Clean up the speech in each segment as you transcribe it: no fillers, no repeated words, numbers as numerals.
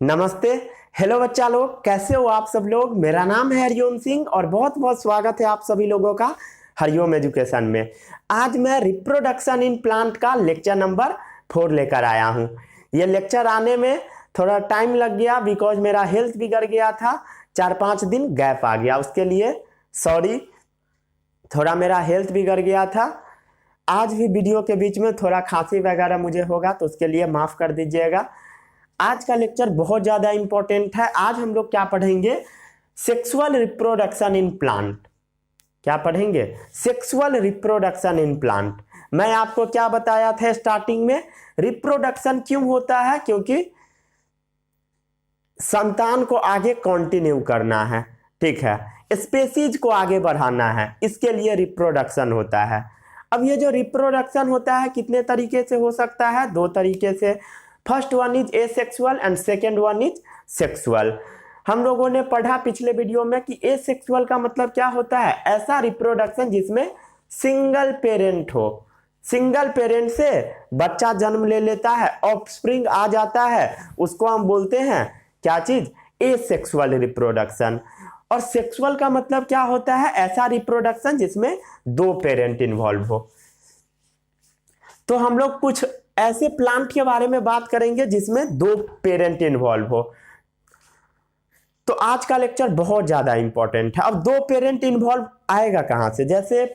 नमस्ते। हेलो बच्चा लोग, कैसे हो आप सब लोग। मेरा नाम है हरिओम सिंह और बहुत बहुत स्वागत है आप सभी लोगों का हरिओम एजुकेशन में। आज मैं रिप्रोडक्शन इन प्लांट का लेक्चर नंबर 4 लेकर आया हूँ। ये लेक्चर आने में थोड़ा टाइम लग गया बिकॉज मेरा हेल्थ बिगड़ गया था, 4-5 दिन गैप आ गया, उसके लिए सॉरी। थोड़ा मेरा हेल्थ बिगड़ गया था। आज भी वीडियो के बीच में थोड़ा खांसी वगैरह मुझे होगा तो उसके लिए माफ़ कर दीजिएगा। आज का लेक्चर बहुत ज़्यादा इंपॉर्टेंट है। आज हम लोग क्या पढ़ेंगे, सेक्सुअल रिप्रोडक्शन इन प्लांट। क्या पढ़ेंगे, सेक्सुअल रिप्रोडक्शन इन प्लांट। मैं आपको क्या बताया था स्टार्टिंग में, रिप्रोडक्शन क्यों होता है, क्योंकि संतान को आगे कंटिन्यू करना है, ठीक है, स्पेसीज को आगे बढ़ाना है, इसके लिए रिप्रोडक्शन होता है। अब ये जो रिप्रोडक्शन होता है कितने तरीके से हो सकता है, 2 तरीके से। First one is asexual and second one is sexual. हम लोगों ने पढ़ा पिछले वीडियो में कि एसेक्सुअल का मतलब क्या होता है, ऐसा रिप्रोडक्शन जिसमें सिंगल पेरेंट हो, सिंगल पेरेंट से बच्चा जन्म ले लेता है, ऑफस्प्रिंग आ जाता है, उसको हम बोलते हैं क्या चीज, एसेक्सुअल रिप्रोडक्शन। और सेक्सुअल का मतलब क्या होता है, ऐसा रिप्रोडक्शन जिसमें 2 पेरेंट इन्वॉल्व हो। तो हम लोग कुछ ऐसे प्लांट के बारे में बात करेंगे जिसमें 2 पेरेंट इन्वॉल्व हो। तो आज का लेक्चर बहुत ज्यादा इंपॉर्टेंट है। अब 2 पेरेंट इन्वॉल्व आएगा कहां से, जैसे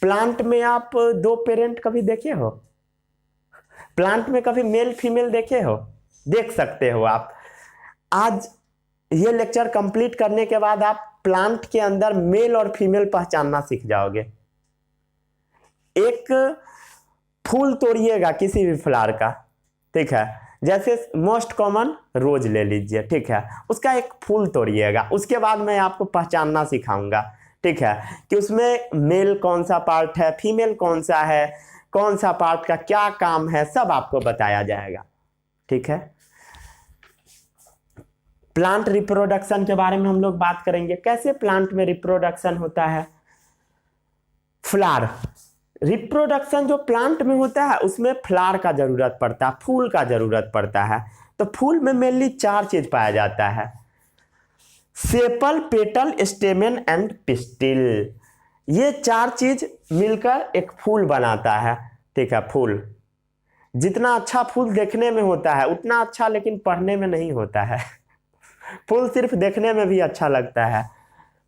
प्लांट में आप 2 पेरेंट कभी देखे हो, प्लांट में कभी मेल फीमेल देखे हो, देख सकते हो आप। आज ये लेक्चर कंप्लीट करने के बाद आप प्लांट के अंदर मेल और फीमेल पहचानना सीख जाओगे। एक फूल तोड़िएगा किसी भी फ्लावर का, ठीक है, जैसे मोस्ट कॉमन रोज ले लीजिए, ठीक है, उसका एक फूल तोड़िएगा, उसके बाद मैं आपको पहचानना सिखाऊंगा, ठीक है, कि उसमें मेल कौन सा पार्ट है, फीमेल कौन सा है, कौन सा पार्ट का क्या काम है, सब आपको बताया जाएगा, ठीक है। प्लांट रिप्रोडक्शन के बारे में हम लोग बात करेंगे, कैसे प्लांट में रिप्रोडक्शन होता है। फ्लावर रिप्रोडक्शन जो प्लांट में होता है उसमें फ्लावर का जरूरत पड़ता है, फूल का जरूरत पड़ता है। तो फूल में मेनली 4 चीज पाया जाता है, sepal, petal, stamen and pistil. ये 4 चीज मिलकर एक फूल बनाता है, ठीक है। फूल जितना अच्छा फूल देखने में होता है उतना अच्छा लेकिन पढ़ने में नहीं होता है। फूल सिर्फ देखने में भी अच्छा लगता है।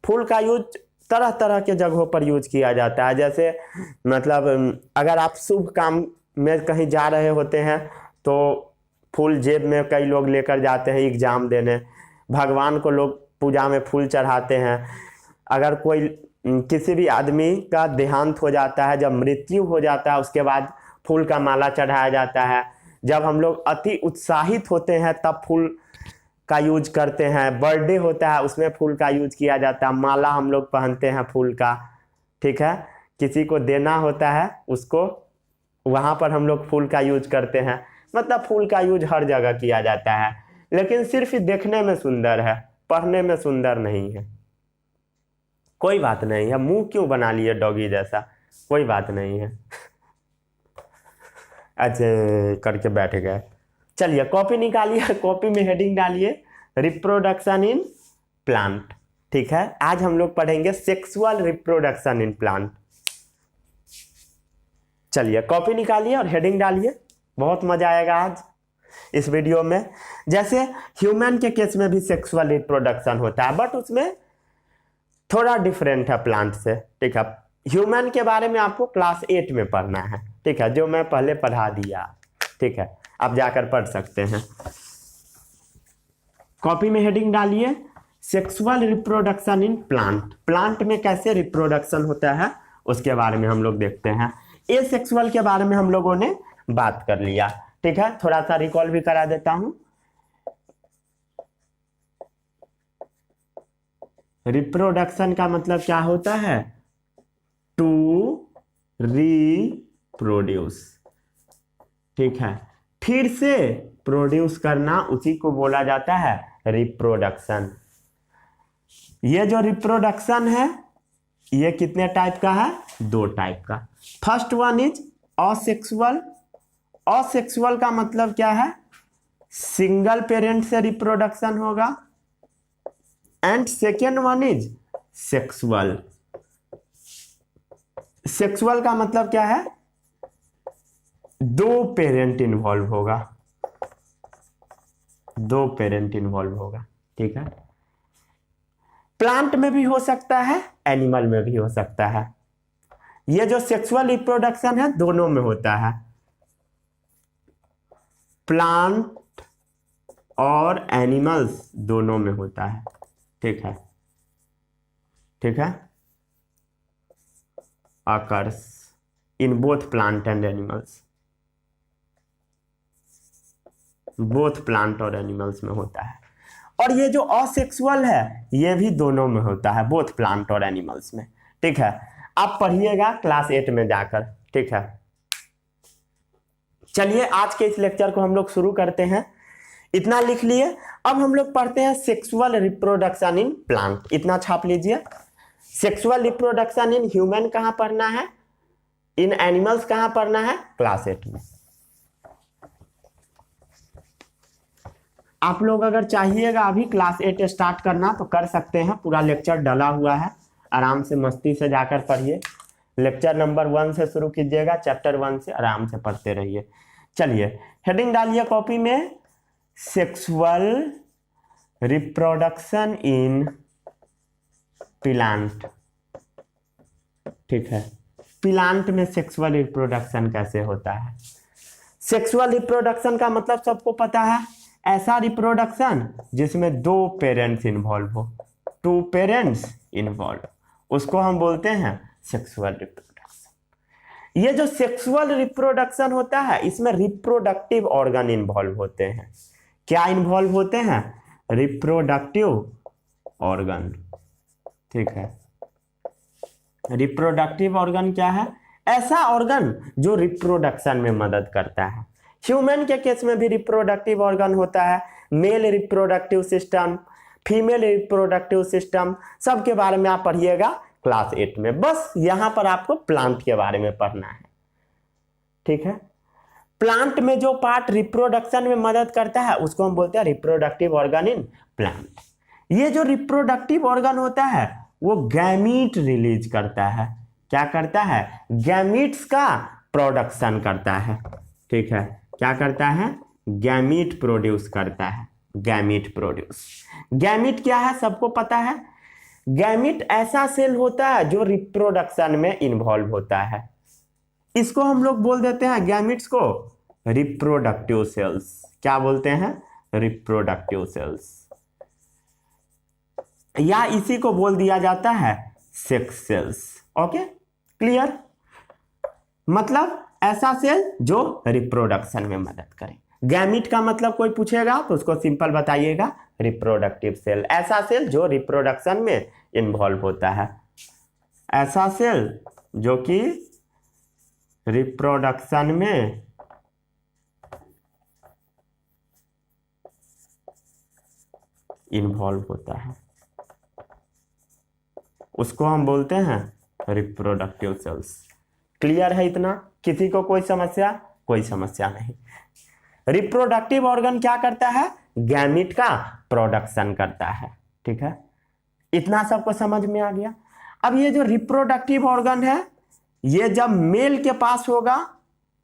फूल का यूज तरह तरह के जगहों पर यूज किया जाता है, जैसे मतलब अगर आप शुभ काम में कहीं जा रहे होते हैं तो फूल जेब में कई लोग लेकर जाते हैं एग्जाम देने, भगवान को लोग पूजा में फूल चढ़ाते हैं। अगर कोई किसी भी आदमी का देहांत हो जाता है, जब मृत्यु हो जाता है, उसके बाद फूल का माला चढ़ाया जाता है। जब हम लोग अति उत्साहित होते हैं तब फूल का यूज करते हैं। बर्थडे होता है उसमें फूल का यूज किया जाता है, माला हम लोग पहनते हैं फूल का, ठीक है। किसी को देना होता है उसको, वहाँ पर हम लोग फूल का यूज करते हैं। मतलब फूल का यूज हर जगह किया जाता है, लेकिन सिर्फ देखने में सुंदर है, पढ़ने में सुंदर नहीं है। कोई बात नहीं है, मुंह क्यों बना लिए डॉगी जैसा, कोई बात नहीं है। अच्छा करके बैठ गए। चलिए कॉपी निकालिए, कॉपी में हेडिंग डालिए रिप्रोडक्शन इन प्लांट, ठीक है। आज हम लोग पढ़ेंगे सेक्सुअल रिप्रोडक्शन इन प्लांट। चलिए कॉपी निकालिए और हेडिंग डालिए, बहुत मजा आएगा आज इस वीडियो में। जैसे ह्यूमन के केस में भी सेक्सुअल रिप्रोडक्शन होता है, बट उसमें थोड़ा डिफरेंट है प्लांट से, ठीक है। ह्यूमन के बारे में आपको क्लास 8 में पढ़ना है, ठीक है, जो मैं पहले पढ़ा दिया, ठीक है, आप जाकर पढ़ सकते हैं। कॉपी में हेडिंग डालिए sexual reproduction in plant. Plant में कैसे रिप्रोडक्शन होता है उसके बारे में हम लोग देखते हैं। एसेक्सुअल के बारे में हम लोगों ने बात कर लिया, ठीक है। थोड़ा सा रिकॉल भी करा देता हूं। रिप्रोडक्शन का मतलब क्या होता है, टू रीप्रोड्यूस, ठीक है, फिर से प्रोड्यूस करना, उसी को बोला जाता है रिप्रोडक्शन। ये जो रिप्रोडक्शन है ये कितने टाइप का है, 2 टाइप का। First one is asexual. Asexual का मतलब क्या है, सिंगल पेरेंट से रिप्रोडक्शन होगा, and second one is sexual. Sexual का मतलब क्या है, दो पेरेंट इन्वॉल्व होगा, दो पेरेंट इन्वॉल्व होगा, ठीक है। प्लांट में भी हो सकता है, एनिमल में भी हो सकता है। ये जो सेक्सुअल रिप्रोडक्शन है दोनों में होता है, प्लांट और एनिमल्स दोनों में होता है, ठीक है, ठीक है। occurs in both plant and animals, both plant और animals में होता है। और ये जो असेक्सुअल है ये भी दोनों में होता है, बोथ प्लांट और एनिमल्स में, ठीक है। आप पढ़िएगा क्लास 8 में जाकर, ठीक है। चलिए आज के इस लेक्चर को हम लोग शुरू करते हैं। इतना लिख लिए। अब हम लोग पढ़ते हैं सेक्सुअल रिप्रोडक्शन इन प्लांट। इतना छाप लीजिए। सेक्सुअल रिप्रोडक्शन इन ह्यूमन कहां पढ़ना है, इन एनिमल्स कहां पढ़ना है, क्लास 8 में। आप लोग अगर चाहिएगा अभी क्लास 8 स्टार्ट करना तो कर सकते हैं, पूरा लेक्चर डला हुआ है, आराम से मस्ती से जाकर पढ़िए। लेक्चर नंबर 1 से शुरू कीजिएगा, चैप्टर 1 से आराम से पढ़ते रहिए। चलिए हेडिंग डालिए कॉपी में, सेक्सुअल रिप्रोडक्शन इन प्लांट, ठीक है। प्लांट में सेक्सुअल रिप्रोडक्शन कैसे होता है। सेक्सुअल रिप्रोडक्शन का मतलब सबको पता है, ऐसा रिप्रोडक्शन जिसमें दो पेरेंट्स इन्वॉल्व हो, टू पेरेंट्स इन्वॉल्व, उसको हम बोलते हैं सेक्सुअल रिप्रोडक्शन। ये जो सेक्सुअल रिप्रोडक्शन होता है इसमें रिप्रोडक्टिव ऑर्गन इन्वॉल्व होते हैं। क्या इन्वॉल्व होते हैं, रिप्रोडक्टिव ऑर्गन, ठीक है। रिप्रोडक्टिव ऑर्गन क्या है, ऐसा ऑर्गन जो रिप्रोडक्शन में मदद करता है। ह्यूमन के केस में भी रिप्रोडक्टिव ऑर्गन होता है, male reproductive system, female reproductive system, सबके बारे में आप पढ़िएगा क्लास 8 में। बस यहां पर आपको प्लांट के बारे में पढ़ना है, ठीक है। प्लांट में जो पार्ट रिप्रोडक्शन में मदद करता है उसको हम बोलते हैं रिप्रोडक्टिव ऑर्गन इन प्लांट। ये जो रिप्रोडक्टिव ऑर्गन होता है वो गैमीट रिलीज करता है। क्या करता है, गैमीट्स का प्रोडक्शन करता है, ठीक है। क्या करता है, गैमीट प्रोड्यूस करता है, गैमीट प्रोड्यूस। गैमीट क्या है सबको पता है, गैमीट ऐसा सेल होता है जो रिप्रोडक्शन में इन्वॉल्व होता है। इसको हम लोग बोल देते हैं गैमीट्स को रिप्रोडक्टिव सेल्स। क्या बोलते हैं, रिप्रोडक्टिव सेल्स, या इसी को बोल दिया जाता है सेक्स सेल्स। ओके क्लियर, मतलब ऐसा सेल जो रिप्रोडक्शन में मदद करे। गैमीट का मतलब कोई पूछेगा तो उसको सिंपल बताइएगा, रिप्रोडक्टिव सेल, ऐसा सेल जो रिप्रोडक्शन में इन्वॉल्व होता है, ऐसा सेल जो कि रिप्रोडक्शन में इन्वॉल्व होता है, उसको हम बोलते हैं रिप्रोडक्टिव सेल्स। क्लियर है इतना, किसी को कोई समस्या, कोई समस्या नहीं। रिप्रोडक्टिव ऑर्गन क्या करता है, गैमीट का प्रोडक्शन करता है, ठीक है। इतना सबको समझ में आ गया। अब ये जो रिप्रोडक्टिव ऑर्गन है ये जब मेल के पास होगा,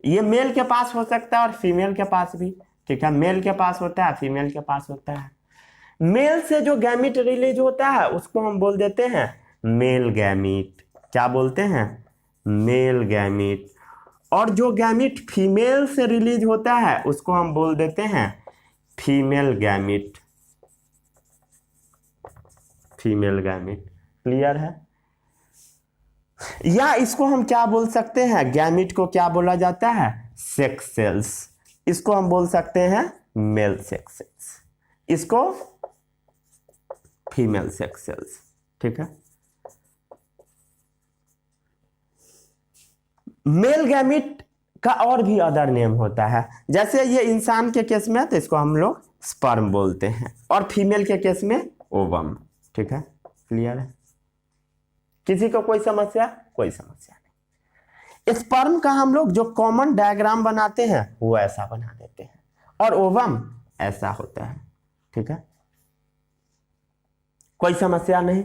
ये मेल के पास हो सकता है और फीमेल के पास भी, ठीक है। मेल के पास होता है, फीमेल के पास होता है। मेल से जो गैमीट रिलीज होता है उसको हम बोल देते हैं मेल गैमीट। क्या बोलते हैं, मेल गैमीट। और जो गैमीट फीमेल से रिलीज होता है उसको हम बोल देते हैं female gamete, female gamete. Clear है। या इसको हम क्या बोल सकते हैं, गैमीट को क्या बोला जाता है, सेक्स सेल्स। इसको हम बोल सकते हैं मेल सेक्स सेल्स, इसको फीमेल सेक्स सेल्स, ठीक है। मेल गैमीट का और भी अदर नेम होता है, जैसे ये इंसान के केस में तो इसको हम लोग स्पर्म बोलते हैं, और फीमेल के केस में ओवम, ठीक है। क्लियर है, किसी को कोई समस्या, कोई समस्या नहीं। स्पर्म का हम लोग जो कॉमन डायग्राम बनाते हैं वो ऐसा बना देते हैं, और ओवम ऐसा होता है। ठीक है, कोई समस्या नहीं।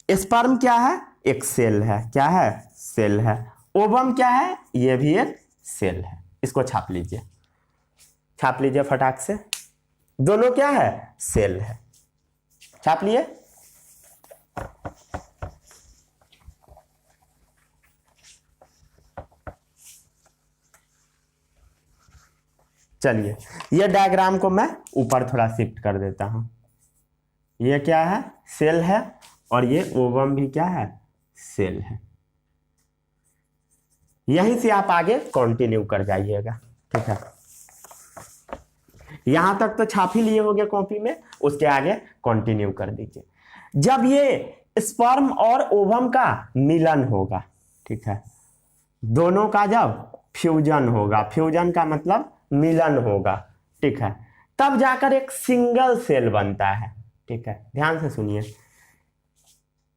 स्पर्म क्या है? एक सेल है। क्या है? सेल है। ओवम क्या है? ये भी एक सेल है। इसको छाप लीजिए, छाप लीजिए फटाक से। दोनों क्या है? सेल है। छाप लिए। चलिए, ये डायग्राम को मैं ऊपर थोड़ा शिफ्ट कर देता हूं। ये क्या है? सेल है। और ये ओवम भी क्या है? सेल है। यहीं से आप आगे कंटिन्यू कर जाइएगा। ठीक है, यहां तक तो छाप ही लिए होंगे कॉपी में, उसके आगे कंटिन्यू कर दीजिए। जब ये स्पर्म और ओवम का मिलन होगा, ठीक है, दोनों का जब फ्यूजन होगा, फ्यूजन का मतलब मिलन होगा, ठीक है, तब जाकर एक सिंगल सेल बनता है। ठीक है, ध्यान से सुनिए।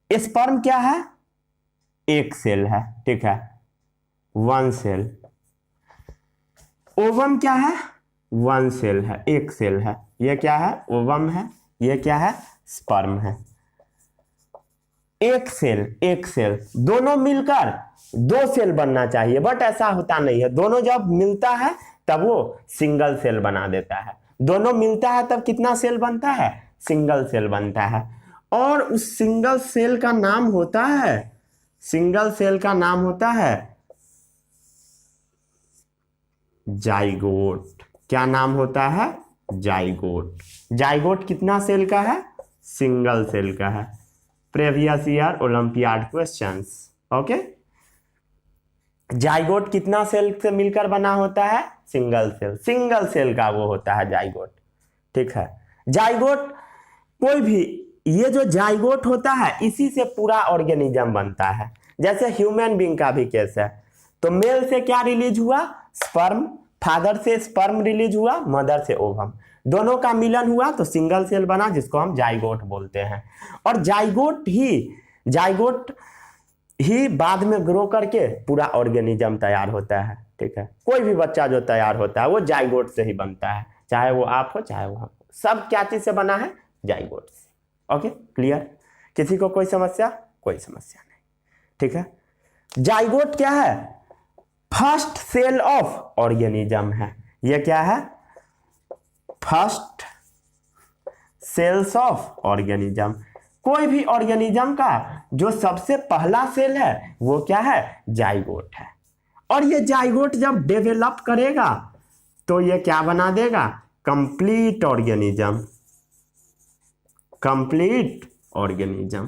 स्पर्म क्या है? एक सेल है। ठीक है, वन सेल। ओवम क्या है? वन सेल है, एक सेल है। ये क्या है? ओवम है। ये क्या है? स्पर्म है। एक सेल, एक सेल, दोनों मिलकर दो सेल बनना चाहिए, बट ऐसा होता नहीं है। दोनों जब मिलता है तब वो सिंगल सेल बना देता है। दोनों मिलता है तब कितना सेल बनता है? सिंगल सेल बनता है। और उस सिंगल सेल का नाम होता है, सिंगल सेल का नाम होता है जाइगोट। क्या नाम होता है? जाइगोट। जाइगोट कितना सेल का है? सिंगल सेल का है। Previous year olympiad questions. Okay, zygote कितना सेल से मिलकर बना होता है? Single cell. सिंगल सेल का वो होता है जाइगोट। ठीक है, जाइगोट कोई भी, ये जो जाइगोट होता है इसी से पूरा ऑर्गेनिज्म बनता है। जैसे ह्यूमन बीइंग का भी केस है, तो मेल से क्या रिलीज हुआ? स्पर्म। फादर से स्पर्म रिलीज हुआ, मदर से ओवम। दोनों का मिलन हुआ तो सिंगल सेल बना, जिसको हम जाइगोट बोलते हैं। और जाइगोट ही बाद में ग्रो करके पूरा ऑर्गेनिज्म तैयार होता है। ठीक है, कोई भी बच्चा जो तैयार होता है वो जाइगोट से ही बनता है, चाहे वो आप हो चाहे वो हम। सब क्या चीज से बना है? जाइगोट से। Okay, clear? किसी को कोई समस्या? कोई समस्या नहीं। ठीक है, जाइगोट क्या है? फर्स्ट सेल ऑफ ऑर्गेनिज्म है। ये क्या है? First cells of organism. कोई भी ऑर्गेनिज्म का जो सबसे पहला सेल है वो क्या है? जाइगोट है। और ये जाइगोट जब डेवलप करेगा तो ये क्या बना देगा? Complete organism. कंप्लीट ऑर्गेनिज्म,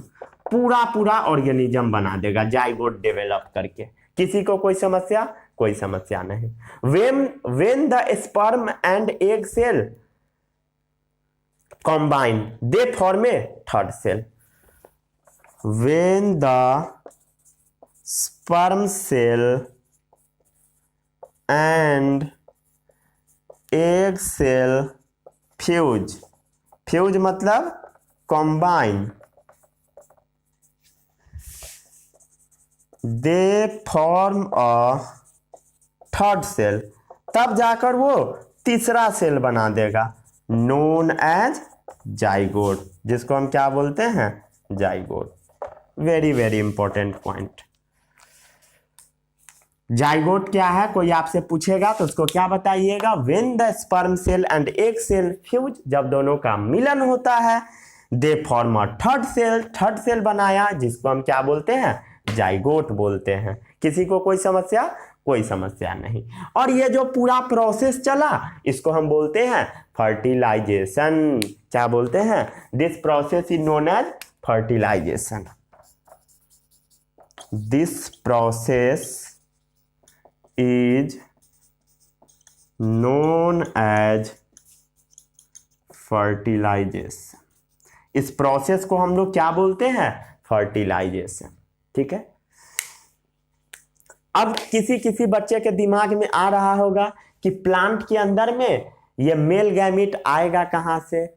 पूरा ऑर्गेनिज्म बना देगा जाइगोट डेवलप करके। किसी को कोई समस्या? कोई समस्या नहीं। when the sperm and egg cell combine they form a third cell. When the sperm cell and egg cell fuse मतलब combine, they form a third cell. तब जाकर वो तीसरा सेल बना देगा, नोन एज जाइगोट, जिसको हम क्या बोलते हैं? Zygote. Very very important point. Zygote क्या है? कोई आपसे पूछेगा तो उसको क्या बताइएगा? When the sperm cell and egg cell fuse, जब दोनों का मिलन होता है, they form a third cell. Third cell बनाया, जिसको हम क्या बोलते हैं? जाइगोट बोलते हैं। किसी को कोई समस्या? कोई समस्या नहीं। और ये जो पूरा प्रोसेस चला इसको हम बोलते हैं फर्टिलाइजेशन। क्या बोलते हैं? This process is known as fertilisation. This process is known as fertilisation. इस प्रोसेस को हम लोग क्या बोलते हैं? फर्टिलाइजेशन। ठीक है, अब किसी बच्चे के दिमाग में आ रहा होगा कि प्लांट के अंदर में ये मेल गैमीट आएगा कहां से?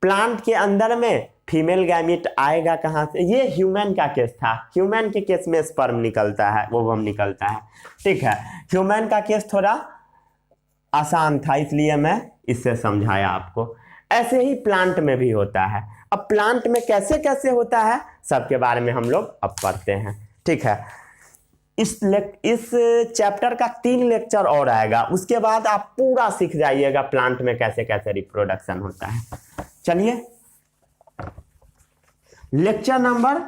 प्लांट के अंदर में फीमेल गैमीट आएगा कहां से? ये ह्यूमन का केस था। ह्यूमन के केस में स्पर्म निकलता है, ओवम निकलता है। ठीक है, ह्यूमन का केस थोड़ा आसान था इसलिए मैं इससे समझाया आपको। ऐसे ही प्लांट में भी होता है। अब प्लांट में कैसे कैसे होता है सबके बारे में हम लोग अब पढ़ते हैं, ठीक है। इस चैप्टर का 3 लेक्चर और आएगा, उसके बाद आप पूरा सीख जाइएगा प्लांट में कैसे कैसे रिप्रोडक्शन होता है। चलिए lecture number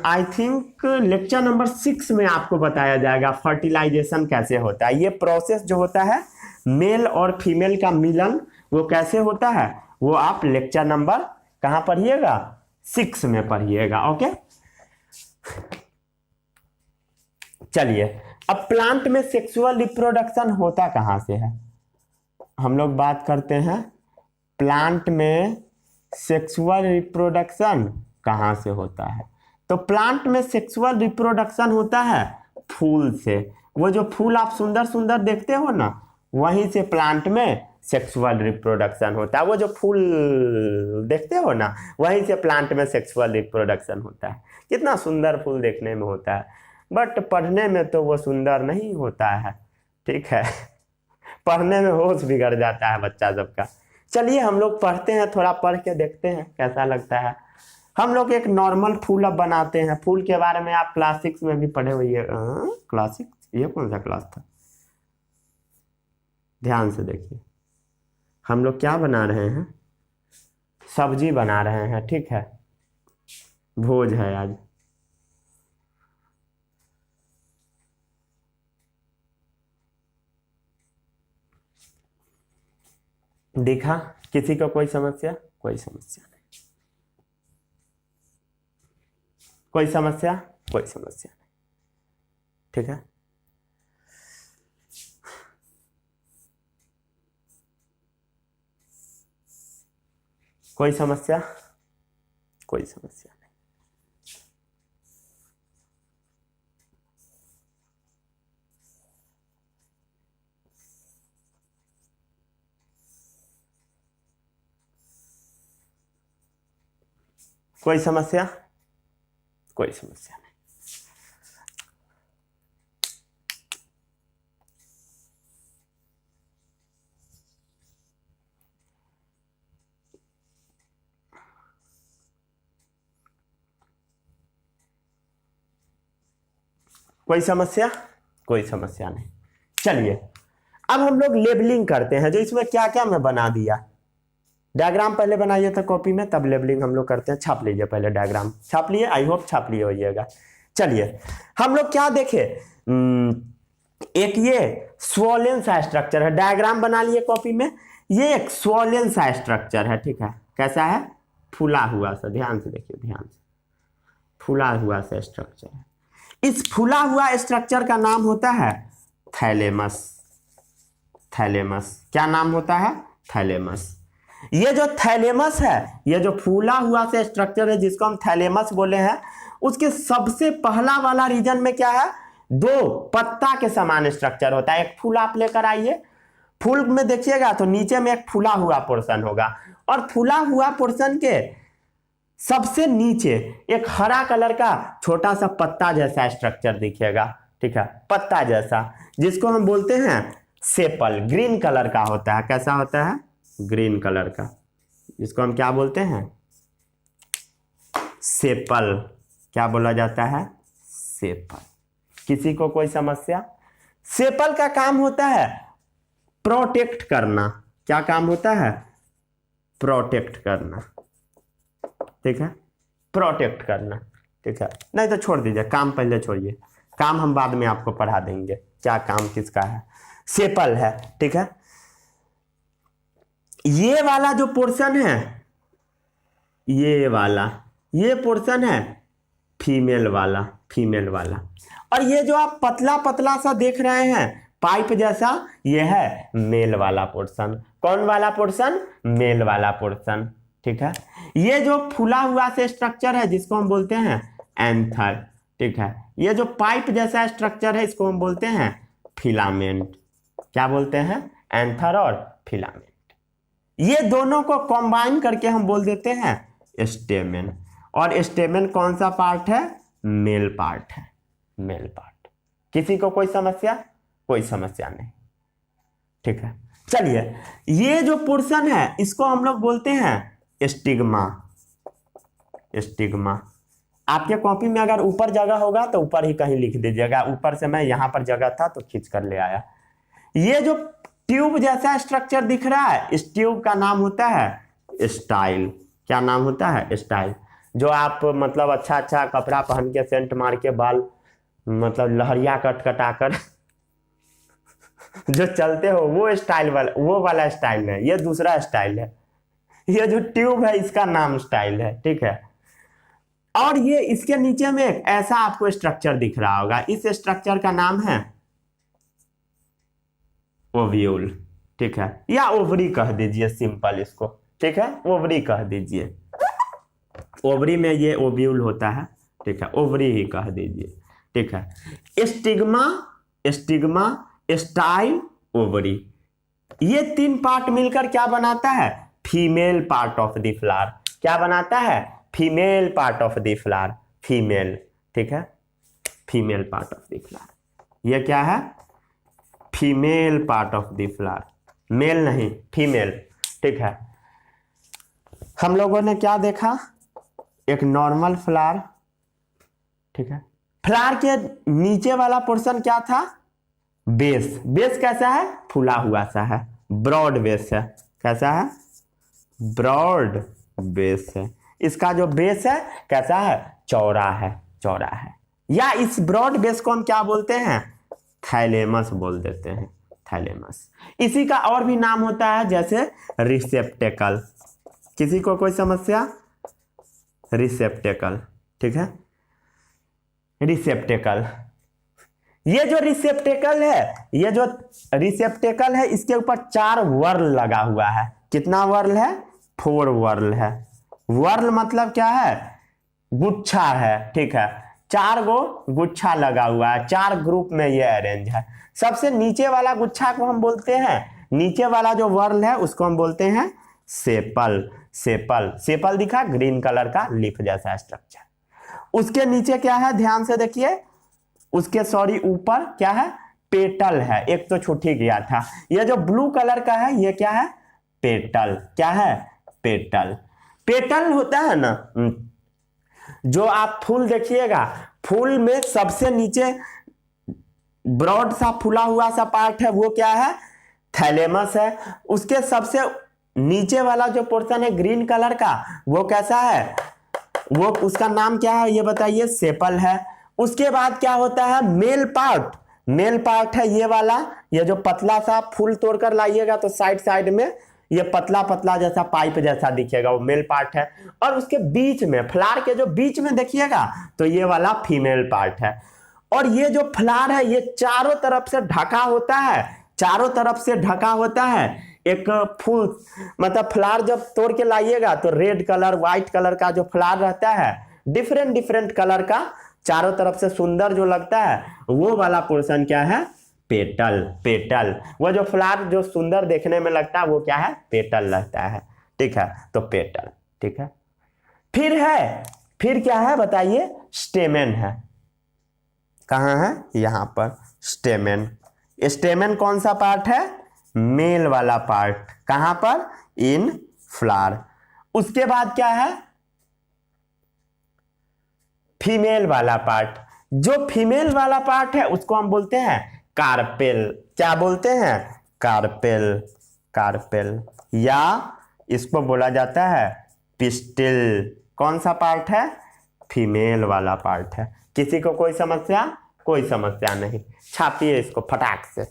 I think lecture number 6 में आपको बताया जाएगा फर्टिलाइजेशन कैसे होता है। ये प्रोसेस जो होता है मेल और फीमेल का मिलन वो कैसे होता है वो आप लेक्चर नंबर कहाँ पढ़िएगा, 6 में पढ़िएगा। ओके चलिए अब प्लांट में सेक्सुअल रिप्रोडक्शन होता कहाँ से है, हम लोग बात करते हैं प्लांट में सेक्सुअल रिप्रोडक्शन कहाँ से होता है। तो प्लांट में सेक्सुअल रिप्रोडक्शन होता है फूल से। वो जो फूल आप सुंदर सुंदर देखते हो ना, वहीं से प्लांट में सेक्सुअल रिप्रोडक्शन होता है। वो जो फूल देखते हो ना, वहीं से प्लांट में सेक्सुअल रिप्रोडक्शन होता है। कितना सुंदर फूल देखने में होता है, बट पढ़ने में तो वो सुंदर नहीं होता है, ठीक है। पढ़ने में होश बिगड़ जाता है बच्चा सबका। चलिए हम लोग पढ़ते हैं, थोड़ा पढ़ के देखते हैं कैसा लगता है। हम लोग एक नॉर्मल फूल अब बनाते हैं। फूल के बारे में आप क्लास 6 में भी पढ़े हुए। क्लास 6 ये कौन सा क्लास था, ध्यान से देखिए। हम लोग क्या बना रहे हैं, सब्जी बना रहे हैं, ठीक है। भोज है आज। देखा किसी को कोई समस्या, कोई समस्या नहीं, कोई समस्या, कोई समस्या नहीं, ठीक है। कोई समस्या, कोई समस्या नहीं। कोई समस्या, कोई समस्या नहीं। कोई समस्या, कोई समस्या नहीं। चलिए अब हम लोग लेबलिंग करते हैं। जो इसमें क्या क्या मैं बना दिया, डायग्राम पहले बनाइए था कॉपी में, तब लेबलिंग हम लोग करते हैं। छाप लीजिए पहले, डायग्राम छाप लिए, आई होप छाप लिए होइएगा। चलिए हम लोग क्या देखे, एक ये स्वॉलेन सा स्ट्रक्चर है, डायग्राम बना लिए कॉपी में। ये एक स्वॉलेन सा स्ट्रक्चर है, ठीक है। कैसा है, फूला हुआ सा, ध्यान से देखिए, ध्यान से, फूला हुआ सा स्ट्रक्चर है। इस फूला हुआ स्ट्रक्चर का नाम होता है थैलेमस। थैलेमस क्या नाम होता है, थैलेमस। ये जो थैलेमस है, ये जो फूला हुआ से स्ट्रक्चर है जिसको हम थैलेमस बोले हैं, उसके सबसे पहला वाला रीजन में क्या है, 2 पत्ता के समान स्ट्रक्चर होता है। एक फूल आप लेकर आइए, फूल में देखिएगा तो नीचे में एक फूला हुआ पोर्शन होगा, और फूला हुआ पोर्शन के सबसे नीचे एक हरा कलर का छोटा सा पत्ता जैसा स्ट्रक्चर दिखेगा, ठीक है, पत्ता जैसा, जिसको हम बोलते हैं सेपल। ग्रीन कलर का होता है। कैसा होता है, ग्रीन कलर का, जिसको हम क्या बोलते हैं, सेपल। क्या बोला जाता है, सेपल। किसी को कोई समस्या। सेपल का काम होता है प्रोटेक्ट करना। क्या काम होता है, प्रोटेक्ट करना, ठीक है, प्रोटेक्ट करना, ठीक है। नहीं तो छोड़ दीजिए, काम पहले छोड़िए, काम हम बाद में आपको पढ़ा देंगे क्या काम किसका है। सेपल है, ठीक है। ये वाला जो पोर्शन है, ये वाला, ये पोर्शन है फीमेल वाला, फीमेल वाला। और ये जो आप पतला पतला सा देख रहे हैं पाइप जैसा, ये है मेल वाला पोर्शन। कौन वाला पोर्शन, मेल वाला पोर्शन, ठीक है। ये जो फूला हुआ से स्ट्रक्चर है जिसको हम बोलते हैं एंथर, ठीक है। ये जो पाइप जैसा स्ट्रक्चर है इसको हम बोलते हैं फिलामेंट। क्या बोलते हैं, एंथर और फिलामेंट। ये दोनों को कंबाइन करके हम बोल देते हैं स्टेमेन। और स्टेमेन कौन सा पार्ट है, मेल पार्ट है, मेल पार्ट। किसी को कोई समस्या, कोई समस्या नहीं। ठीक है। चलिए, ये जो पोर्शन है इसको हम लोग बोलते हैं स्टिग्मा। स्टिग्मा आपके कॉपी में अगर ऊपर जगह होगा तो ऊपर ही कहीं लिख दीजिएगा, ऊपर से मैं यहां पर जगह था तो खींच कर ले आया। ये जो ट्यूब जैसा स्ट्रक्चर दिख रहा है, इस ट्यूब का नाम होता है स्टाइल। क्या नाम होता है? स्टाइल। जो आप मतलब अच्छा अच्छा कपड़ा पहन के सेंट मार के बाल मतलब लहरिया कटकटा कर जो चलते हो वो स्टाइल वाला, वो वाला स्टाइल है। ये दूसरा स्टाइल है। ये जो ट्यूब है इसका नाम स्टाइल है, ठीक है। और ये इसके नीचे में एक ऐसा आपको स्ट्रक्चर दिख रहा होगा, इस स्ट्रक्चर का नाम है ओव्यूल, ठीक है, या ओवरी कह दीजिए सिंपल इसको, ठीक है, ओवरी कह दीजिए। ओवरी में ये ओव्यूल होता है, ठीक है, ओवरी ही कह दीजिए, ठीक है। स्टिग्मा, स्टिग्मा, स्टाइल, ओवरी, ये तीन पार्ट मिलकर क्या बनाता है? Female part of the flower. क्या बनाता है? Female part of the flower, female, ठीक है, female part of the flower. ये क्या है? Female part of the flower, male नहीं फीमेल, ठीक है। हम लोगों ने क्या देखा? एक नॉर्मल फ्लावर, ठीक है। फ्लावर के नीचे वाला पोर्शन क्या था? बेस। बेस कैसा है? फूला हुआ सा है, ब्रॉड बेस है। कैसा है? ब्रॉड बेस है। इसका जो बेस है कैसा है? चौड़ा है, चौड़ा है। या इस ब्रॉड बेस को हम क्या बोलते हैं? थैलेमस बोल देते हैं, थैलेमस। इसी का और भी नाम होता है जैसे रिसेप्टेकल। किसी को कोई समस्या? रिसेप्टेकल, ठीक है, रिसेप्टेकल। ये जो रिसेप्टेकल है, ये जो रिसेप्टेकल है इसके ऊपर 4 वर्ल लगा हुआ है। कितना वर्ल है? 4 वर्ल है। वर्ल मतलब क्या है? गुच्छा है, ठीक है, 4 गो गुच्छा लगा हुआ है, 4 ग्रुप में ये अरेंज है। सबसे नीचे वाला गुच्छा को हम बोलते हैं, नीचे वाला जो वर्ल है उसको हम बोलते हैं सेपल। सेपल, सेपल दिखा, ग्रीन कलर का लीफ जैसा स्ट्रक्चर। उसके नीचे क्या है? ध्यान से देखिए, उसके सॉरी ऊपर क्या है? पेटल है। एक तो छूट ही गया था। ये जो ब्लू कलर का है ये क्या है? पेटल। क्या है? पेटल। पेटल होता है ना, जो आप फूल देखिएगा, फूल में सबसे नीचे ब्रॉड सा फूला हुआ सा पार्ट है, वो क्या है? थैलेमस है। उसके सबसे नीचे वाला जो पोर्शन है ग्रीन कलर का, वो कैसा है? वो उसका नाम क्या है ये बताइए? सेपल है। उसके बाद क्या होता है? Male part. मेल पार्ट है ये वाला, ये जो पतला सा फूल तोड़कर लाइएगा तो साइड साइड में ये पतला पतला जैसा पाइप जैसा दिखेगा, वो मेल पार्ट है। और उसके बीच में, फ्लावर के जो बीच में देखिएगा तो ये वाला फीमेल पार्ट है। और ये जो फ्लावर है ये चारों तरफ से ढका होता है, चारों तरफ से ढका होता है। एक फूल मतलब फ्लावर जब तोड़ के लाइएगा तो रेड कलर, व्हाइट कलर का जो फ्लावर रहता है, डिफरेंट डिफरेंट कलर का, चारों तरफ से सुंदर जो लगता है, वो वाला पोर्शन क्या है? पेटल। पेटल, वो जो फ्लावर जो सुंदर देखने में लगता है वो क्या है? पेटल लगता है, ठीक है, तो पेटल, ठीक है। फिर क्या है बताइए? स्टेमेन है। कहाँ है? यहां पर स्टेमेन। स्टेमेन कौन सा पार्ट है? मेल वाला पार्ट। कहां पर? इन फ्लावर। उसके बाद क्या है? फीमेल वाला पार्ट। जो फीमेल वाला पार्ट है उसको हम बोलते हैं कार्पेल। क्या बोलते हैं? कार्पेल। कार्पेल, या इसको बोला जाता है पिस्टिल। कौन सा पार्ट है? फीमेल वाला पार्ट है। किसी को कोई समस्या? कोई समस्या नहीं। छापिए इसको फटाक से,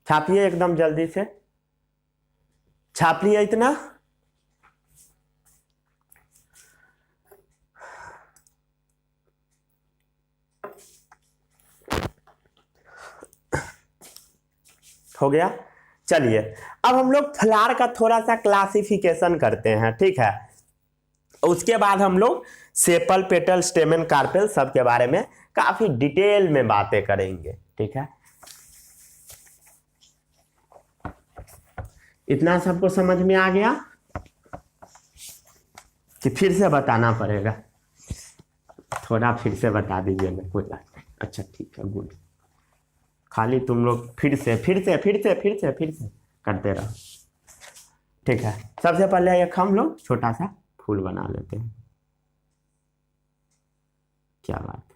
छापिए एकदम जल्दी से, छाप लिया इतना? हो गया। चलिए अब हम लोग फ्लावर का थोड़ा सा क्लासिफिकेशन करते हैं, ठीक है। उसके बाद हम लोग सेपल, पेटल, स्टेमेन, कार्पेल सब के बारे में काफी डिटेल में बातें करेंगे, ठीक है। इतना सबको समझ में आ गया कि फिर से बताना पड़ेगा? थोड़ा फिर से बता दीजिएगा, कोई बात नहीं। अच्छा ठीक है, गुड। खाली तुम लोग फिर से करते रहो। ठीक है, सबसे पहले एक हम लोग छोटा सा फूल बना लेते हैं। क्या बात है।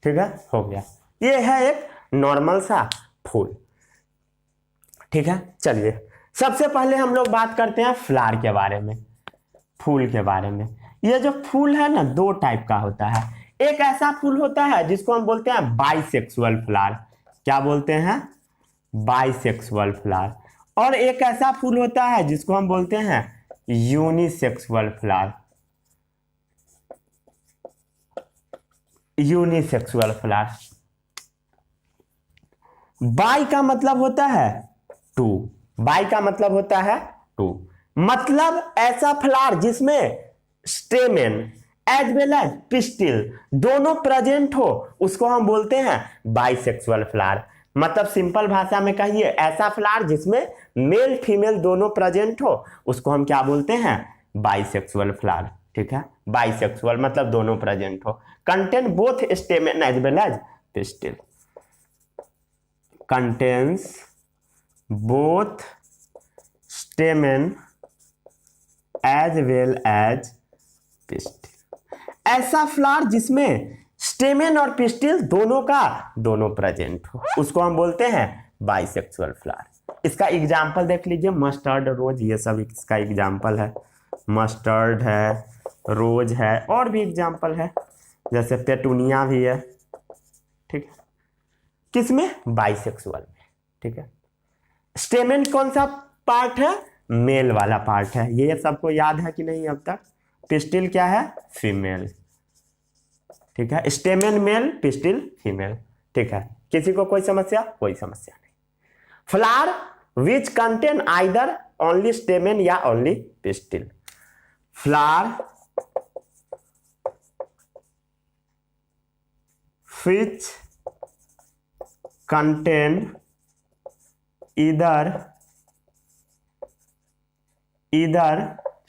ठीक है, हो गया। ये है एक नॉर्मल सा फूल। ठीक है, चलिए सबसे पहले हम लोग बात करते हैं फ्लावर के बारे में, फूल के बारे में। ये जो फूल है ना, दो टाइप का होता है। एक ऐसा फूल होता है जिसको हम बोलते हैं बाइसेक्सुअल फ्लावर। क्या बोलते हैं? Bisexual flower. और एक ऐसा फूल होता है जिसको हम बोलते हैं unisexual flower. Unisexual flower. By का मतलब होता है टू। बाई का मतलब होता है टू, मतलब ऐसा फ्लावर जिसमें stamen as well as pistil दोनों प्रेजेंट हो, उसको हम बोलते हैं बाइसेक्सुअल फ्लावर। मतलब सिंपल भाषा में कहिए, ऐसा फ्लावर जिसमें मेल फीमेल दोनों प्रेजेंट हो, उसको हम क्या बोलते हैं? Bisexual flower. ठीक है, बाइसेक्सुअल मतलब दोनों प्रेजेंट हो। Contain both stamen as well as pistil. Contains both stamen as well as pistil. ऐसा फ्लावर जिसमें स्टेमेन और पिस्टिल दोनों प्रेजेंट हो, उसको हम बोलते हैं बाइसेक्सुअल फ्लावर। इसका एग्जाम्पल देख लीजिए, मस्टर्ड, रोज, ये सब इसका एग्जाम्पल है। मस्टर्ड है, रोज है, और भी एग्जाम्पल है, जैसे पेटूनिया भी है। ठीक है, किसमें? बाइसेक्सुअल में। ठीक है, स्टेमेन कौन सा पार्ट है? मेल वाला पार्ट है। ये सबको याद है कि नहीं अब तक? पिस्टिल क्या है? फीमेल। ठीक है, स्टेमेन मेल, पिस्टिल फीमेल। ठीक है, किसी को कोई समस्या? कोई समस्या नहीं। Flower which contain either only stamen या only pistil. Flower which contain either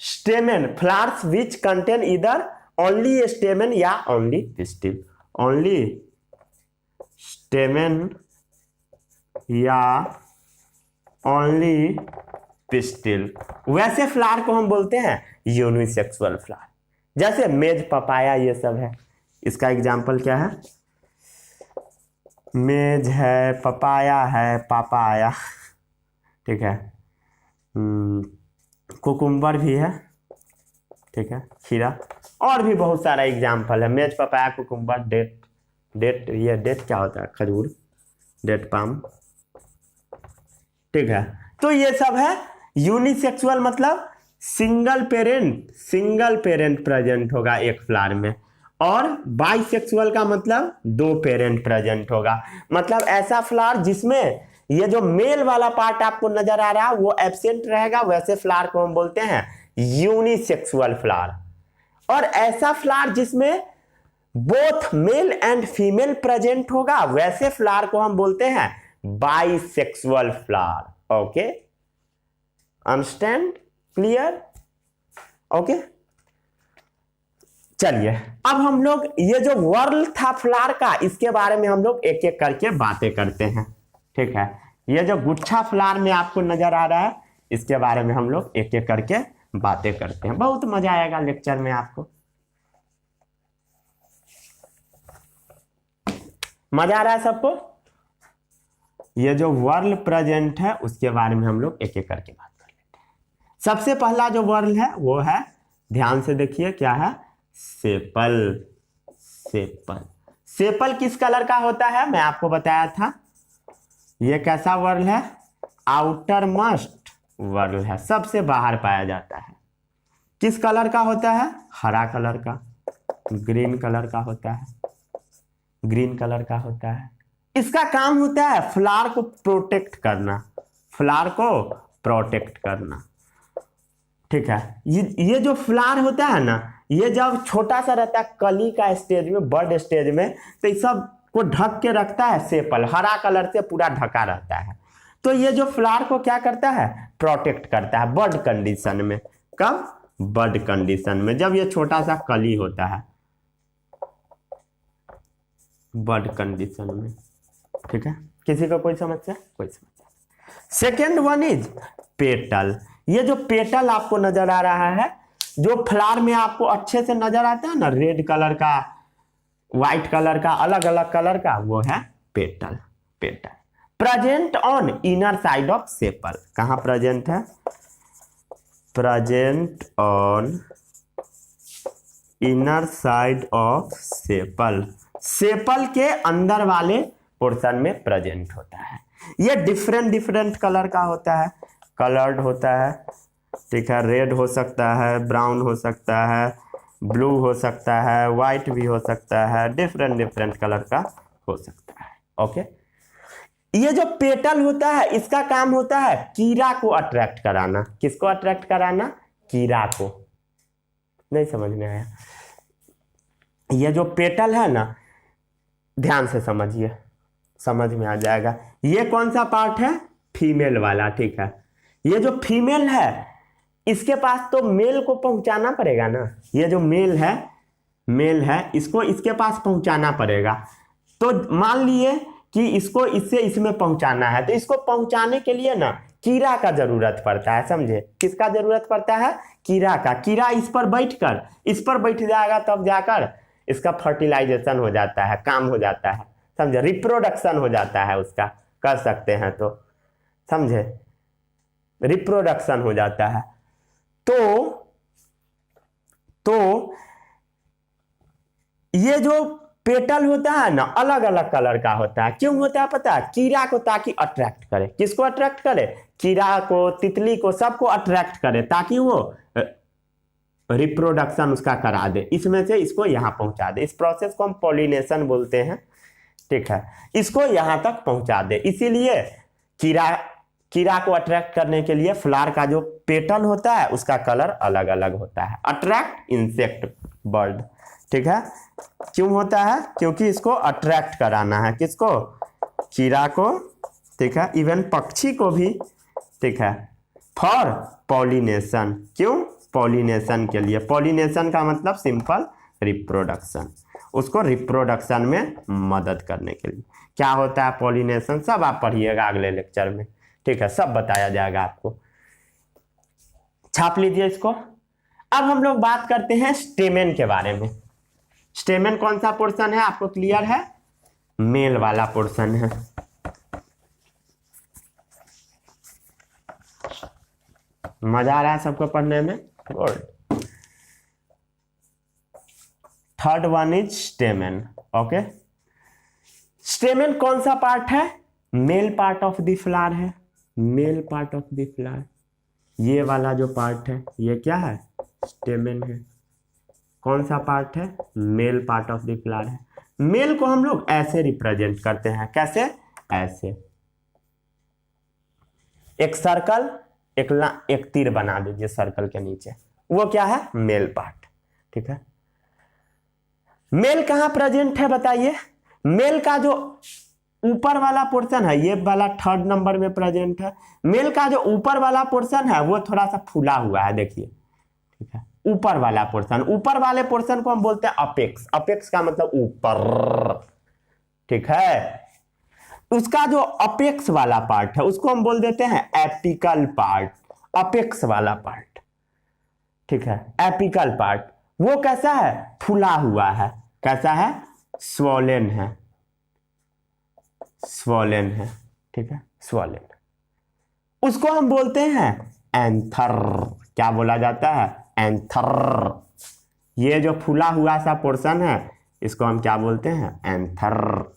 stamen, flowers which contain either only stamen या only pistil। only stamen या only pistil, वैसे फ्लावर को हम बोलते हैं यूनिसेक्सुअल फ्लावर। जैसे मेज, पपाया, ये सब है। इसका एग्जाम्पल क्या है? मेज है, पपाया है, पापाया। ठीक है, कुकुम्बर भी है। ठीक है, खीरा, और भी बहुत सारा एग्जाम्पल है। मेज, पपाया, कुकुम्बर, डेट, ये डेट क्या होता है? खजूर, डेट पाम। ठीक है, तो ये सब है यूनिसेक्सुअल, मतलब सिंगल पेरेंट प्रेजेंट होगा एक फ्लावर में। और बाइसेक्सुअल का मतलब दो पेरेंट प्रेजेंट होगा, मतलब ऐसा फ्लावर जिसमें ये जो मेल वाला पार्ट आपको नजर आ रहा है वो एब्सेंट रहेगा, वैसे फ्लावर को हम बोलते हैं यूनिसेक्सुअल फ्लावर। और ऐसा फ्लावर जिसमें both male and female present होगा, वैसे फ्लावर को हम बोलते हैं bisexual flower. Okay, understand? Clear? Okay, चलिए अब हम लोग ये जो वर्ल था फ्लावर का, इसके बारे में हम लोग एक एक करके बातें करते हैं। ठीक है, ये जो गुच्छा फ्लावर में आपको नजर आ रहा है, इसके बारे में हम लोग एक एक करके बातें करते हैं। बहुत मजा आएगा लेक्चर में आपको। मजा आ रहा है सबको? ये जो वर्ल प्रेजेंट है उसके बारे में हम लोग एक एक करके बात कर लेते हैं। सबसे पहला जो वर्ल है वो है, ध्यान से देखिए, क्या है? सेपल। सेपल किस कलर का होता है? मैं आपको बताया था। ये कैसा वर्ल है? आउटर मस्ट वर्ल है, सबसे बाहर पाया जाता है। किस कलर का होता है? हरा कलर का, ग्रीन कलर का होता है, ग्रीन कलर का होता है। इसका काम होता है फ्लावर को प्रोटेक्ट करना, फ्लावर को प्रोटेक्ट करना। ठीक है, ये जो फ्लावर होता है ना, ये जब छोटा सा रहता है कली का स्टेज में, बर्ड स्टेज में, तो इस सब को ढक के रखता है सेपल, हरा कलर से पूरा ढका रहता है। तो ये जो फ्लावर को क्या करता है, प्रोटेक्ट करता है बर्ड कंडीशन में। कब, बर्ड कंडीशन में, जब ये छोटा सा कली होता है बर्ड कंडीशन में। ठीक है, किसी को कोई समस्या? कोई समस्या। Second one is petal. ये जो पेटल आपको नजर आ रहा है, जो फ्लावर में आपको अच्छे से नजर आता है ना, रेड कलर का, व्हाइट कलर का, अलग अलग कलर का, वो है petal. Petal present on inner side of sepal. कहां प्रेजेंट है? Present on inner side of sepal, sepal के अंदर वाले पोर्शन में प्रेजेंट होता है। ये डिफरेंट डिफरेंट कलर का होता है, कलर्ड होता है। ठीक है, रेड हो सकता है, ब्राउन हो सकता है, ब्लू हो सकता है, व्हाइट भी हो सकता है, डिफरेंट डिफरेंट कलर का हो सकता है। ओके, ये जो पेटल होता है, इसका काम होता है कीड़ा को अट्रैक्ट कराना। किसको अट्रैक्ट कराना? कीड़ा को। नहीं समझ में आया? ये जो पेटल है ना, ध्यान से समझिए, समझ में आ जाएगा। ये कौन सा पार्ट है? फीमेल वाला। ठीक है, ये जो फीमेल है, इसके पास तो मेल को पहुंचाना पड़ेगा ना। ये जो मेल है, इसको इसके पास पहुंचाना पड़ेगा। तो मान लिए कि इसको इससे इसमें पहुंचाना है, तो इसको पहुंचाने के लिए ना कीड़ा का जरूरत पड़ता है। समझे? किसका जरूरत पड़ता है? कीड़ा का। कीड़ा इस पर बैठ जाएगा, तब जाकर इसका फर्टिलाइजेशन हो जाता है, काम हो जाता है। समझे? रिप्रोडक्शन हो जाता है उसका, कर सकते हैं तो। समझे? रिप्रोडक्शन हो जाता है। तो ये जो पेटल होता है ना, अलग अलग कलर का होता है। क्यों होता है पता है? कीड़ा को, ताकि अट्रैक्ट करे। किसको अट्रैक्ट करे? कीड़ा को, तितली को, सबको अट्रैक्ट करे, ताकि वो रिप्रोडक्शन उसका करा दे, इसमें से इसको यहां पहुंचा दे। इस प्रोसेस को हम पॉलिनेशन बोलते हैं। ठीक है, इसको यहां तक पहुंचा दे। इसीलिए कीड़ा को अट्रैक्ट करने के लिए फ्लावर का जो पेटल होता है, उसका कलर अलग अलग होता है। Attract insect bird. ठीक है, क्यों होता है? क्योंकि इसको अट्रैक्ट कराना है। किसको? कीड़ा को। ठीक है, इवन पक्षी को भी। ठीक है, फॉर पॉलिनेशन। क्यों? पॉलिनेशन के लिए। पॉलिनेशन का मतलब सिंपल रिप्रोडक्शन, उसको रिप्रोडक्शन में मदद करने के लिए। क्या होता है पॉलिनेशन, सब आप पढ़िएगा अगले लेक्चर में। ठीक है, सब बताया जाएगा आपको। छाप लीजिए इसको। अब हम लोग बात करते हैं स्टेमेन के बारे में। स्टेमेन कौन सा पोर्शन है, आपको क्लियर है? मेल वाला पोर्शन है। मजा आ रहा है सबको पढ़ने में? Good. Third one is stamen. Okay, stamen कौन सा पार्ट है? Male part of the flower है। Male part of the flower, ये वाला जो पार्ट है, ये क्या है? स्टेमेन है। कौन सा पार्ट है? Male part of the flower है। मेल को हम लोग ऐसे रिप्रेजेंट करते हैं। कैसे? ऐसे एक सर्कल, एक तीर बना दीजिए सर्कल के नीचे, वो क्या है? Male part. ठीक है, मेल कहां प्रेजेंट है बताइए? मेल का जो ऊपर वाला पोर्शन है, ये वाला थर्ड नंबर में प्रेजेंट है। मेल का जो ऊपर वाला पोर्शन है, वो थोड़ा सा फूला हुआ है, देखिए। ठीक है, ऊपर वाला पोर्शन, ऊपर वाले पोर्शन को हम बोलते हैं अपेक्स। अपेक्स का मतलब ऊपर। ठीक है, उसका जो अपेक्स वाला पार्ट है, उसको हम बोल देते हैं एपिकल पार्ट। अपेक्स वाला पार्ट। ठीक है, एपिकल पार्ट वो कैसा है? फूला हुआ है। कैसा है? स्वोलेन है। स्वोलेन है। ठीक है, स्वोलेन। उसको हम बोलते हैं एंथर। क्या बोला जाता है? एंथर। ये जो फूला हुआ सा पोर्शन है, इसको हम क्या बोलते हैं? एंथर।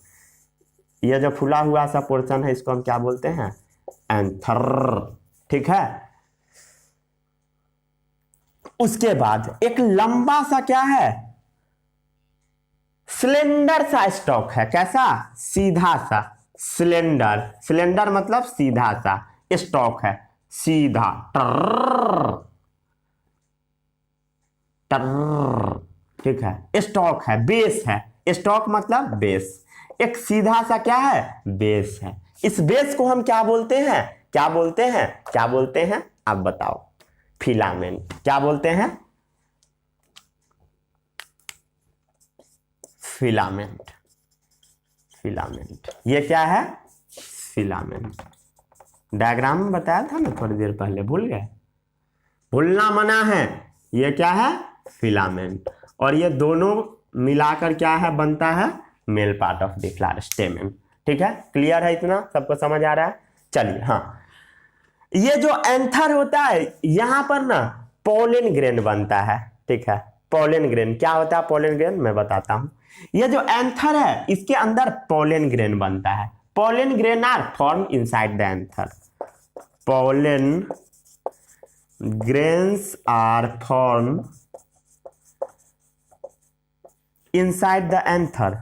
ये जो फूला हुआ सा पोर्शन है, इसको हम क्या बोलते हैं? एंथर। ठीक है, उसके बाद एक लंबा सा क्या है? स्लेंडर सा स्टॉक है। कैसा? सीधा सा। सिलेंडर, सिलेंडर मतलब सीधा सा, स्टॉक है सीधा, टर टर, ठीक है। स्टॉक है, बेस है, स्टॉक मतलब बेस, एक सीधा सा क्या है, बेस है। इस बेस को हम क्या बोलते हैं, क्या बोलते हैं, क्या बोलते हैं, आप बताओ। फिलामेंट, क्या बोलते हैं, फिलामेंट, फिलामेंट, ये क्या है, फिलामेंट। डायग्राम में बताया था ना थोड़ी देर पहले, भूल गए, भूलना मना है। ये क्या है, फिलामेंट, और ये दोनों मिलाकर क्या है, बनता है male part of the flower, स्टेमन। ठीक है, क्लियर है, इतना सबको समझ आ रहा है। चलिए, हाँ, ये जो एंथर होता है यहां पर ना पोलन ग्रेन बनता है। ठीक है, पोलन ग्रेन क्या होता है, पोलन ग्रेन मैं बताता हूं। ये जो एंथर है इसके अंदर पोलन ग्रेन बनता है। Pollen grain are form inside the anther, pollen grains are form inside the anther.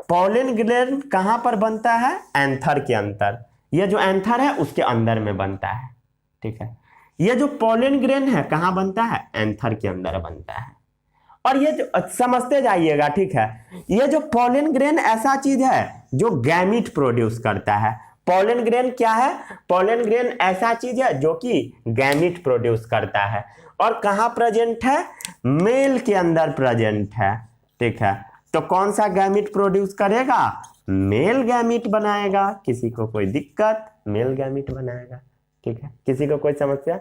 Pollen grain कहां पर बनता है, एंथर के अंदर। ये जो एंथर है उसके अंदर में बनता है। ठीक है, ये जो पोलन ग्रेन है कहां बनता है, एंथर के अंदर बनता है। और ये जो समझते जाइएगा, ठीक है, ये जो पोलन ग्रेन ऐसा चीज है जो गैमीट प्रोड्यूस करता है। पोलन ग्रेन क्या है, पोलन ग्रेन ऐसा चीज है जो कि गैमीट प्रोड्यूस करता है। और कहां प्रेजेंट है, मेल के अंदर प्रेजेंट है। ठीक है, तो कौन सा गैमीट प्रोड्यूस करेगा, मेल गैमीट बनाएगा। किसी को कोई दिक्कत, मेल गैमीट बनाएगा। ठीक है, किसी को कोई समस्या।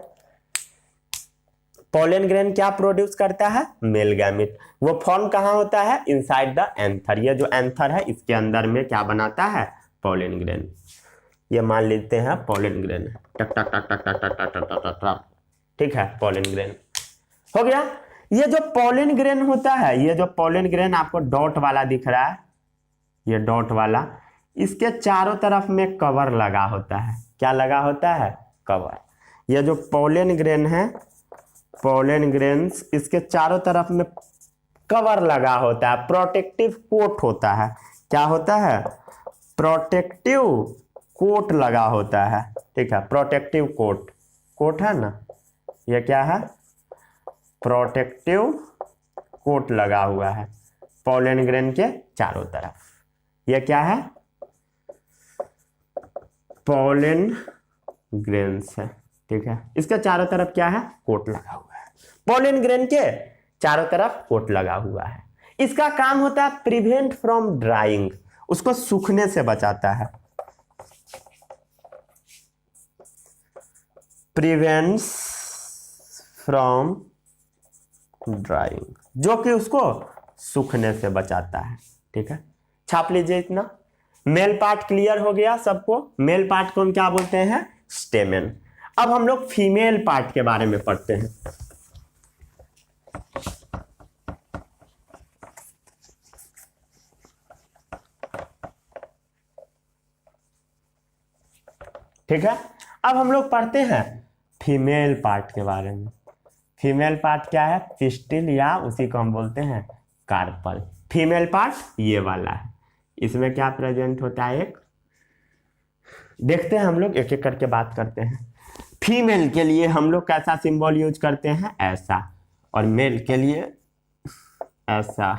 पोलन ग्रेन क्या प्रोड्यूस करता है, मेल गैमीट। वो फॉर्म कहां होता है, इनसाइड द एंथर। ये जो एंथर है इसके अंदर में क्या बनाता है, पोलन ग्रेन। ये मान लेते हैं पोलन ग्रेन, टक टक टक टक टक टक टक टक टक। ठीक है, पोलन ग्रेन हो गया। ये जो पोलन ग्रेन होता है, ये जो पोलन ग्रेन आपको डॉट वाला दिख रहा है, ये डॉट वाला, इसके चारों तरफ में कवर लगा होता है। क्या लगा होता है, कवर। ये जो पोलन ग्रेन है, पोलन ग्रेन्स, इसके चारों तरफ में कवर लगा होता है, प्रोटेक्टिव कोट होता है। क्या होता है, प्रोटेक्टिव कोट लगा होता है। ठीक है, प्रोटेक्टिव कोट, कोट है ना, ये क्या है, प्रोटेक्टिव कोट लगा हुआ है पोलन ग्रेन के चारों तरफ। ये क्या है, पोलन ग्रेन्स है। ठीक है, इसके चारों तरफ क्या है, कोट लगा हुआ है। पोलन ग्रेन के चारों तरफ कोट लगा हुआ है। इसका काम होता है प्रिवेंट फ्रॉम ड्राइंग, उसको सूखने से बचाता है। प्रिवेंट्स फ्रॉम ड्राइंग, जो कि उसको सूखने से बचाता है। ठीक है, छाप लीजिए इतना। मेल पार्ट क्लियर हो गया सबको। मेल पार्ट को हम क्या बोलते हैं, स्टेमेन। अब हम लोग फीमेल पार्ट के बारे में पढ़ते हैं। ठीक है, अब हम लोग पढ़ते हैं फीमेल पार्ट के बारे में। फीमेल पार्ट क्या है, पिस्टिल, या उसी को हम बोलते हैं कार्पल। फीमेल पार्ट ये वाला है, इसमें क्या प्रेजेंट होता है, एक देखते हैं हम लोग, एक एक करके बात करते हैं। फीमेल के लिए हम लोग कैसा सिंबल यूज करते हैं, ऐसा, और मेल के लिए ऐसा।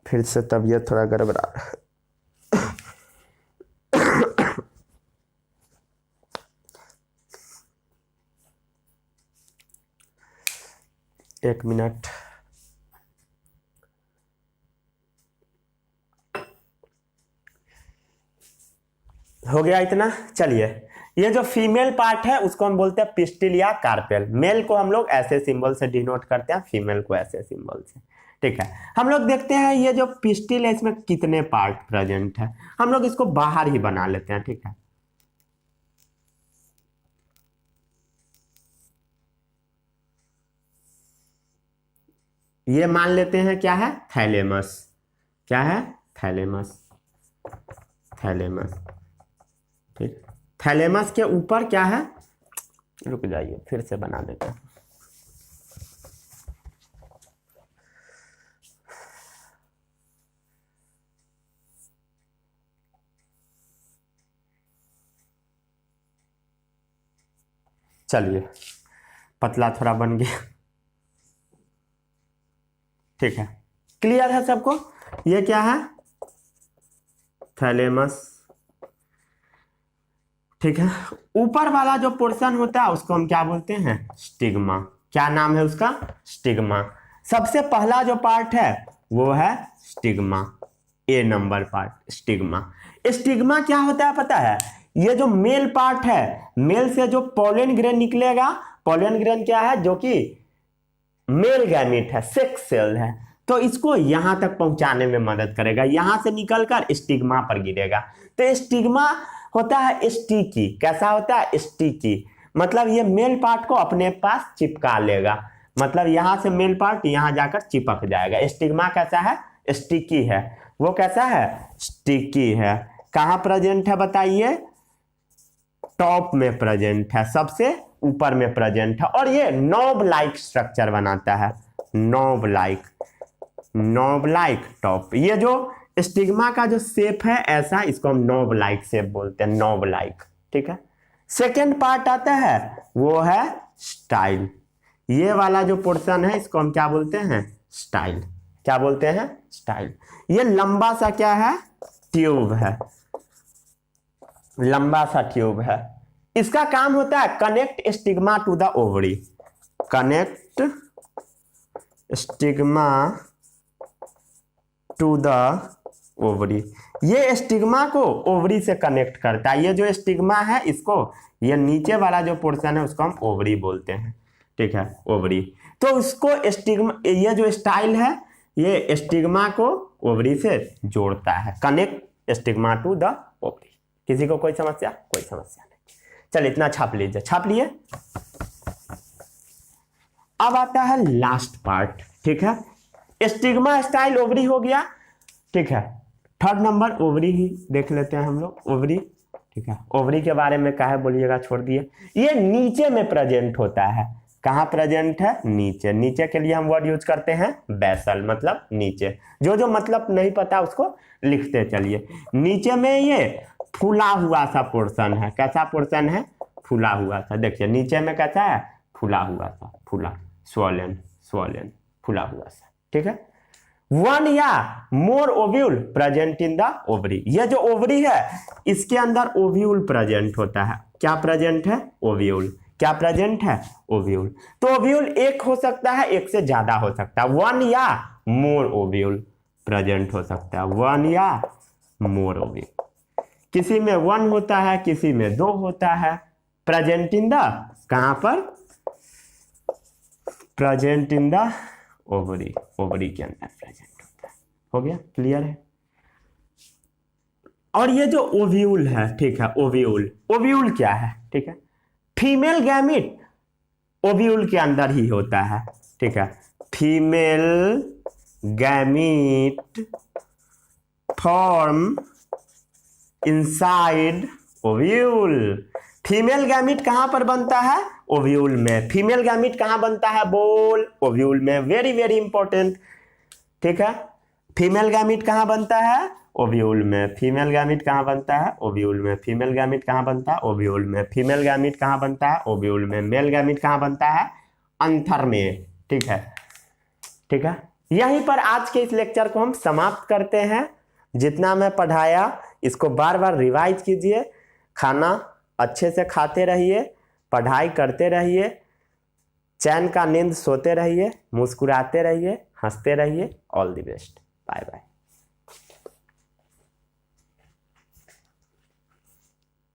फिर से तबीयत थोड़ा गड़बड़ा रहा है। एक मिनट। हो गया इतना। चलिए, ये जो फीमेल पार्ट है उसको हम बोलते हैं पिस्टिल या कार्पेल। मेल को हम लोग ऐसे सिंबल से डिनोट करते हैं, फीमेल को ऐसे सिंबल से। ठीक है, हम लोग देखते हैं ये जो पिस्टिल है इसमें कितने पार्ट प्रेजेंट है। हम लोग इसको बाहर ही बना लेते हैं। ठीक है, ये मान लेते हैं क्या है, थैलेमस। क्या है, थैलेमस, थैलेमस। ठीक, थैलेमस के ऊपर क्या है, रुक जाइए फिर से बना देते हैं। चलिए पतला थोड़ा बन गया, ठीक है। क्लियर है सबको? ये क्या है? थैलेमस, ठीक है। ऊपर वाला जो पोर्शन होता है उसको हम क्या बोलते हैं? स्टिग्मा। क्या नाम है उसका? स्टिग्मा। सबसे पहला जो पार्ट है वो है स्टिग्मा, ए नंबर पार्ट, स्टिग्मा। स्टिग्मा क्या होता है पता है? ये जो मेल पार्ट है, मेल से जो पोलन ग्रेन निकलेगा, पोलन ग्रेन क्या है? जो कि मेल गैमीट है, सेक्स सेल है, तो इसको यहां तक पहुंचाने में मदद करेगा, यहां से निकलकर स्टिग्मा पर गिरेगा। तो स्टिग्मा होता है स्टिकी। कैसा होता है? स्टिकी। मतलब ये मेल पार्ट को अपने पास चिपका लेगा, मतलब यहां से मेल पार्ट यहां जाकर चिपक जाएगा। स्टिग्मा कैसा है? स्टिकी है। वो कैसा है? स्टिकी है। कहां प्रेजेंट है बताइए? टॉप में प्रेजेंट है, सबसे ऊपर में प्रेजेंट है, और ये नॉब लाइक स्ट्रक्चर बनाता है, knob like, knob like top. ये जो स्टिग्मा का जो शेप है ऐसा, इसको हम नॉब लाइक शेप बोलते हैं, नॉब लाइक, ठीक है। सेकेंड पार्ट आता है वो है स्टाइल। ये वाला जो पोर्शन है इसको हम क्या बोलते हैं? स्टाइल। क्या बोलते हैं? स्टाइल। ये लंबा सा क्या है? ट्यूब है, लंबा सा ट्यूब है। इसका काम होता है connect stigma to the ovary, connect stigma to the ovary. ये स्टिग्मा को ओवरी से कनेक्ट करता है। ये जो स्टिग्मा है इसको, ये नीचे वाला जो पोर्शन है उसको हम ओवरी बोलते हैं, ठीक है, ओवरी। तो उसको स्टिग्मा, ये जो स्टाइल है ये स्टिग्मा को ओवरी से जोड़ता है, connect stigma to the ovary. किसी को कोई समस्या? कोई समस्या नहीं। चल इतना छाप लीजिए, छाप लिए। अब आता है लास्ट पार्ट, ठीक है। स्टिग्मा स्टाइल ओवरी हो गया, ठीक है। थर्ड नंबर ओवरी ही देख लेते हैं हम लोग, ओवरी, ठीक है। ओवरी के बारे में क्या है बोलिएगा, छोड़ दिए। ये नीचे में प्रेजेंट होता है। कहाँ प्रेजेंट है? नीचे। नीचे के लिए हम वर्ड यूज करते हैं बेसल, मतलब नीचे। जो जो मतलब नहीं पता उसको लिखते चलिए। नीचे में ये फूला हुआ सा पोर्शन है। कैसा पोर्शन है? फूला हुआ सा। देखिए नीचे में कैसा है? फूला हुआ सा, फूला, स्वॉलन, स्वॉलन, फूला हुआ सा, ठीक है। वन या more ovule present in the ovary. ये जो ओवरी है इसके अंदर ओव्यूल प्रेजेंट होता है। क्या प्रेजेंट है? ओव्यूल। क्या प्रेजेंट है? ओव्यूल। तो ओव्यूल एक हो सकता है, एक से ज्यादा हो सकता है। वन या मोर ओव्यूल प्रेजेंट हो सकता है, वन या मोर ओव्यूल। किसी में वन होता है, किसी में दो होता है। प्रेजेंट इन द, कहां पर? Present in the ovary, ovary के अंदर प्रेजेंट होता है। हो गया? क्लियर है? और ये जो ओव्यूल है, ठीक है, ओव्यूल, ओव्यूल क्या है? ठीक है, फीमेल गैमीट ओव्यूल के अंदर ही होता है, ठीक है। Female gamete form inside ovule. Female gamete कहां पर बनता है? ओव्यूल में। फीमेल गैमीट कहां बनता है? बोल, ओव्यूल में। वेरी वेरी इंपॉर्टेंट, ठीक है। फीमेल गैमीट कहां बनता है? ओव्यूल में। फीमेल गैमीट कहां बनता है? ओव्यूल में। फीमेल गैमीट कहां बनता है? ओव्यूल में। फीमेल गैमीट कहां बनता है? ओव्यूल में। मेल गैमीट कहां बनता है? अंथर में, ठीक है, ठीक है। यहीं पर आज के इस लेक्चर को हम समाप्त करते हैं। जितना मैं पढ़ाया इसको बार बार रिवाइज कीजिए, खाना अच्छे से खाते रहिए, पढ़ाई करते रहिए, चैन का नींद सोते रहिए, मुस्कुराते रहिए, हंसते रहिए। All the best, bye bye.